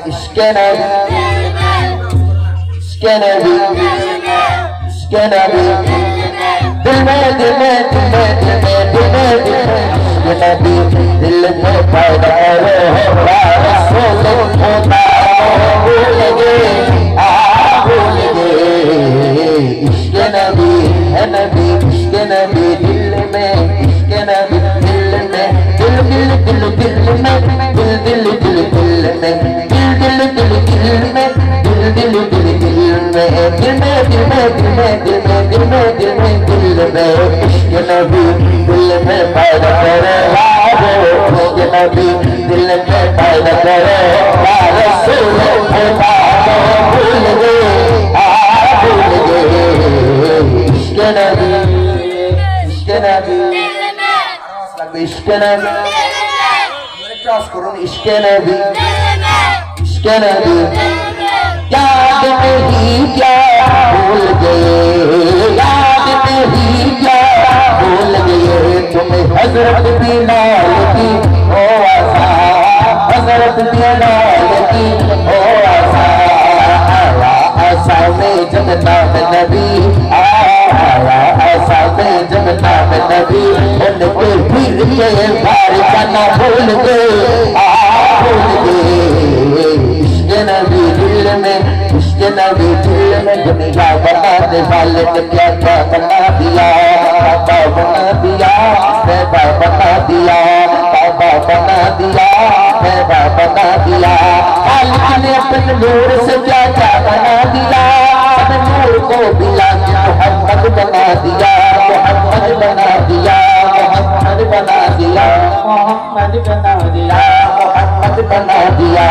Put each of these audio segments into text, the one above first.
इश्क नबी इश्क नबी इश्क नबी दिल में दिल में दिल में दिल में दिल में दिल में इश्क नबी दिल में पैदा करो रसूल खुदा भूल गए भूल गए इश्क नबी है नबी इश्क नबी दिल में इश्क नबी दिल में दिल दिल दिल दिल में दिल दिल दिल दिल में दिल दिल दिल दिल में दिल दिल दिल दिल में दिल में दिल में दिल में दिल में दिल में दिल में दिल में इश्क नबी दिल में पैदा करे इश्क नबी दिल में पैदा करे रसूल खुदा भूल गए भूल गए इश्क नबी इश्क नबी इश्क नबी क्रॉस करो इश्क नबी इश्क नबी याद नहीं क्या भूल गए याद नहीं क्या भूल गए तुम्हें हजरत बिलाल की ओ आसा हजरत बिलाल की ओ आसा आसा में जब नाम नबी आया ऐसा में जब नाम नबी उनके पीर के बार जाना भूल गए भूल गए इश्क नबी दिल में इश्क नबी दिल में दुनिया बनाने वाले ने क्या क्या बना दिया बाबा बना दिया बाबा बना दिया बाबा बना दिया बाबा बना दिया खालिक ने अपने नूर से क्या क्या बना दिया सब नूर को मिला के मोहम्मद बना दिया मोहम्मद बना दिया मोहम्मद बना दिया मोहम्मद बना दिया मोहम्मद बना दिया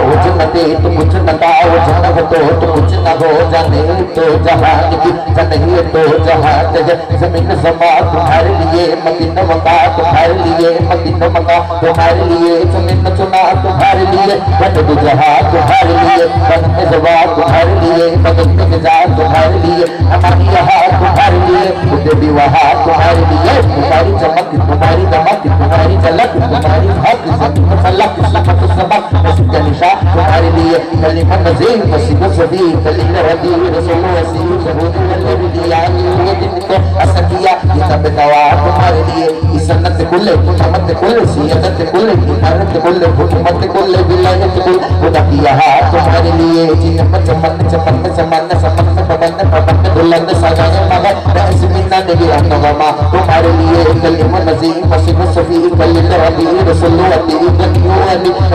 कुछ न दे तो कुछ न गाओ जन हो तो कुछ न हो जाने तो जहान की नहीं तो जहान जमीन समा तुम्हारे लिए मदीना मका तुम्हारे लिए मदीना मका तुम्हारे लिए जमीन चुना तुम्हारे लिए बन जहां तुम्हारे लिए बन जवा तुम्हारे लिए बदन जा तुम्हारे लिए हमारी यहाँ तुम्हारे लिए खुद भी वहाँ तुम्हारे लिए तुम्हारी चमक तुम्हारी दमक तुम्हारी झलक तुम्हारी हक फलक सबक निशा तुम्हारे लिए कलिमा नज़ीर मसीह सदी कलील रदी रसूल वसीम शहूद वल्लभ दिया ये दिन को असकिया ये सब दवा तुम्हारे लिए इसनत कुल हुकूमत कुल सियादत कुल इमारत कुल हुकूमत कुल विलायत कुल खुदा की यहाँ तुम्हारे लिए जिन चमन चमन चमन समन पवन पवन दुल्हन सजाए मगर रस्मिना नबी रहनुमा तुम्हारे लिए कलिमा नज़ीर मसीह सदी कलील रदी रसूल वसीम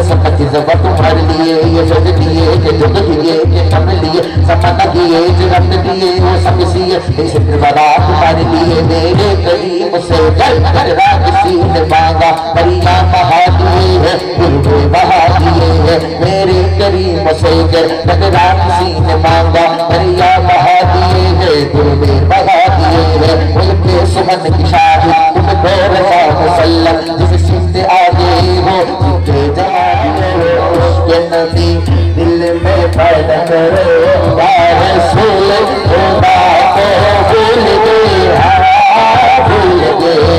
सबक जवा तुम्हारे लिए ये जग दिए के जुग दिए के कम लिए समाना दिए जगत दिए वो सब सिए इस बड़ा तुम्हारे लिए मेरे करीम से जल कर किसी ने मांगा परिया बहा दिए है गुरु बहा दिए है मेरे करीम से जल कर किसी ने मांगा परिया बहा दिए है गुरु बहा दिए है उनके सुमन की शादी तुमको रसा मुसल्लम जिस सिंधे आगे हो जिनके जमा ये नबी दिल में पैदा करो रसूल खुदा को भूल गए भूल गए